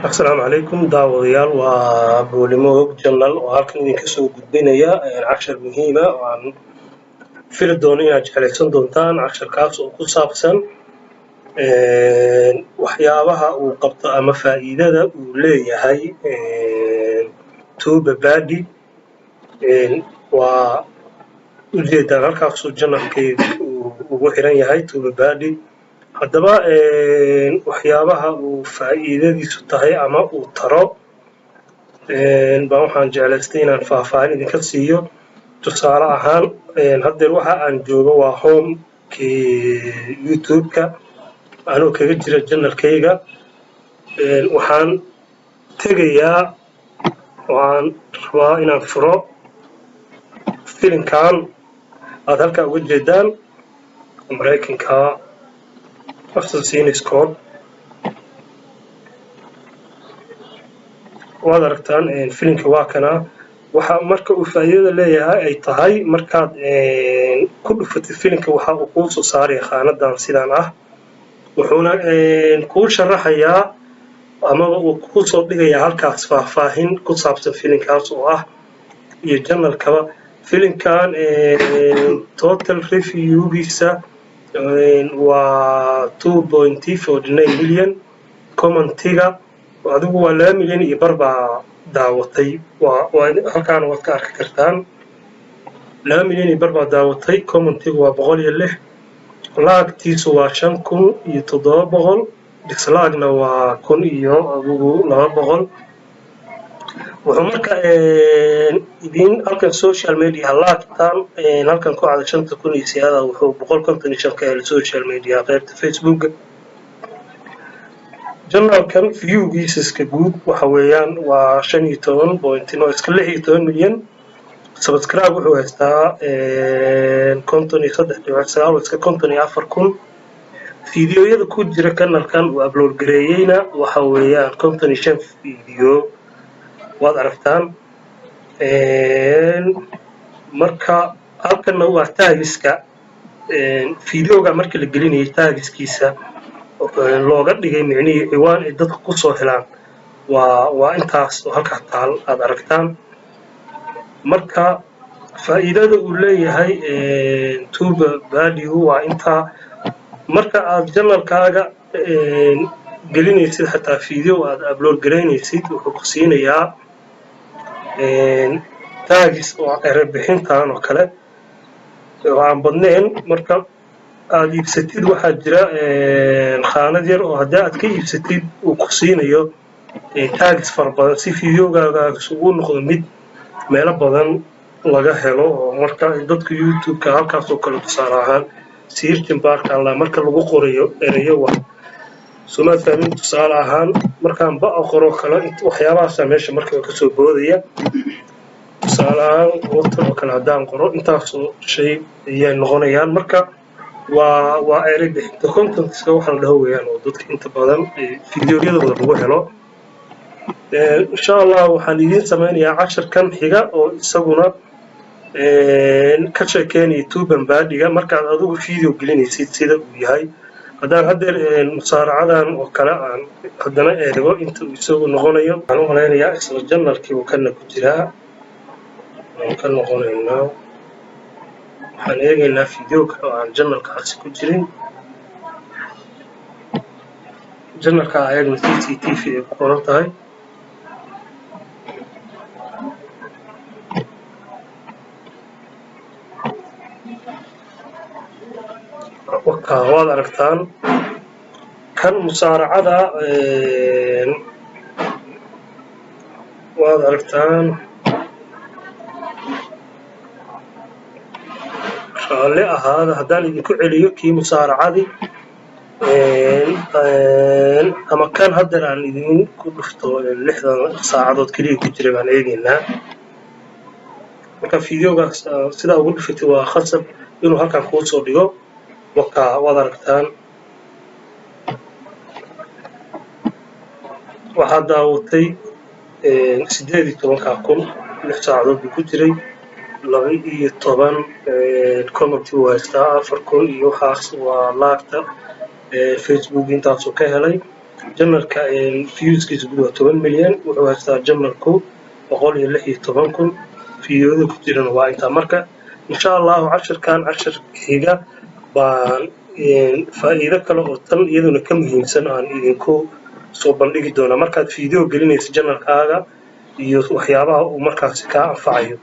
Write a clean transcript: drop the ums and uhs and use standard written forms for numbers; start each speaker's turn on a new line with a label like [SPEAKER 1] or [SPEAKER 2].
[SPEAKER 1] السلام عليكم داوديال وبوليموج جنرال وهالكن idinka soo gudbinaya cashar muhiim ah oo aan fili doono inaad jeclaysan doontaan casharkaas oo ku saabsan waxyaabaha uu qabto ama faa'iidada uu leeyahay tuuba baadi waa ujeedaan halkaasuu janalkeedu ugu xiran yahay tuuba baadi haddaba waxyaabaha uu faa'iidadiisu tahay ama uu taro baan waxaan jeclaystay inaan faahfaahin idinka siiyo tusaale ahaan haddeer waxa aan joogo waa homekii youtube-ka anoo kaga jira janalkayga waxaan tegayaa waxaan rabaa inaan furo filinkan aad halkaa uga jeedaan maraykanka code waad aragtaan filimka waa kana waxa marka uu faa'iidada leeyahay ay tahay markaad ku dhufatid filimka waxa uu kuu soo saaraya khaanadan sidaan ah wuxuuna kuu sharaxayaa amaba uu kuu soo dhigayaa halkaas faahfaahin ku saabsan filimkaas oo ah iyo janalkaba filimkan total reviewgiisa waa 2.49 milyan commentiga adigu waa 2 milyan iyo bar baa daawatay halkaan waad ka arki kartaan 2 milyan iyo bar baa daawatay commentigu waa 106 laagtiisu waa 5,700 dislagna waa 1,000 iyo adigu 200 wuxuu marka idin halkan social media laagtaan halkan ku cad 5,000 iyo siyaada wuxuu 155 ka helay social media qaybta Facebook janalkan viewgiiska guud waxa weeyaan waa 15.9 iska 16 milyan subscribe wuxuu haystaa 53.9 iska 54,000 fiidiyoyada ku jira kanalkan uu upload gareeyayna waxa weeyaan 55 fiidiyo waad aragtaan marka halkanna waa taagiska fiidiyowga marka la gelinayay taagiskiisa looga dhigay micnihii ciwaan ay dadku ku soo helaan waa intaas oo halkaa taal aad aragtaan marka faa'iidada uu leeyahay tuuba baadigu waa intaa marka aad janalkaaga gelinaysid xataa fiideo aad upload garaynaysid wuxuu ku siinayaa taagis oo erebixintan oo kale oo aan badnayn marka aad iibsatid waxaa jira khaanad yar oo haddii aad ka iibsatid uu ku siinayo taagis fara badan si fiideogaagas ugu noqdo mid meelo badan laga helo oo marka dadka youtube-ka halkaas oo kale tusaale ahaan searching barka marka lagu qorayo erayo wax sumaad fahmin tusaale ahaan markaan qoro kale waxyaabahaasa meesha marka ka soo boodaya tusaale ahaan water oo kale haddaan qoro intaasoo shay ayay noqonayaan marka waa erey bixinta contentska waxa la dhaho weeyaan oo dadka inta badan fiidiyoyadooda lagu helo insha allah waxaan idiin samaynayaa casharkan xiga oo isaguna ka sheekeynaya tuuban baadiga markaad adigu video gelinaysid sida uu yahay haddaan haddeer musaaracadan oo kale aan haddana eego inta uu isagu noqonayo waxaan u malaynayaa isla janalkii uu kana ku jiraa aan ka noqonaynaa waxaan eegaynaa video kale oo aan janalkaasi ku jirin janalka ayagna CCTV ay ku qoran tahay waad aragtaan kan musaaracada waad aragtaan raalli ahaada haddaan idinku celiyo kii musaaracadii ama kan haddeer aan idinku dhufto 60 saacadood keliya ku jira baan eegaynaa marka fiideogaas sidaa ugu dhufatay waa khasab inuu halkan kuu soo dhigo waad aragtaan waxaa daawatay 18,000 6 saacadood buu ku jiray 12 commenti uu haystaa 4,000 iyo waxaas waa laagta Facebook intaasuu ka helay janalka viewskiisa guud waa 10 milyan wuxuu haystaa janalku 116,000 fiidiyoada ku jirana waa intaa marka insha allahu cashirkan cashirkiiga baan faa'iido kale oo tan iyaduna ka muhiimsan aan idinku soo bandhigi doonaa markaad fiidiyo gelinaysa janalkaaga iyo waxyaabaha uu markaasi kaa anfacayo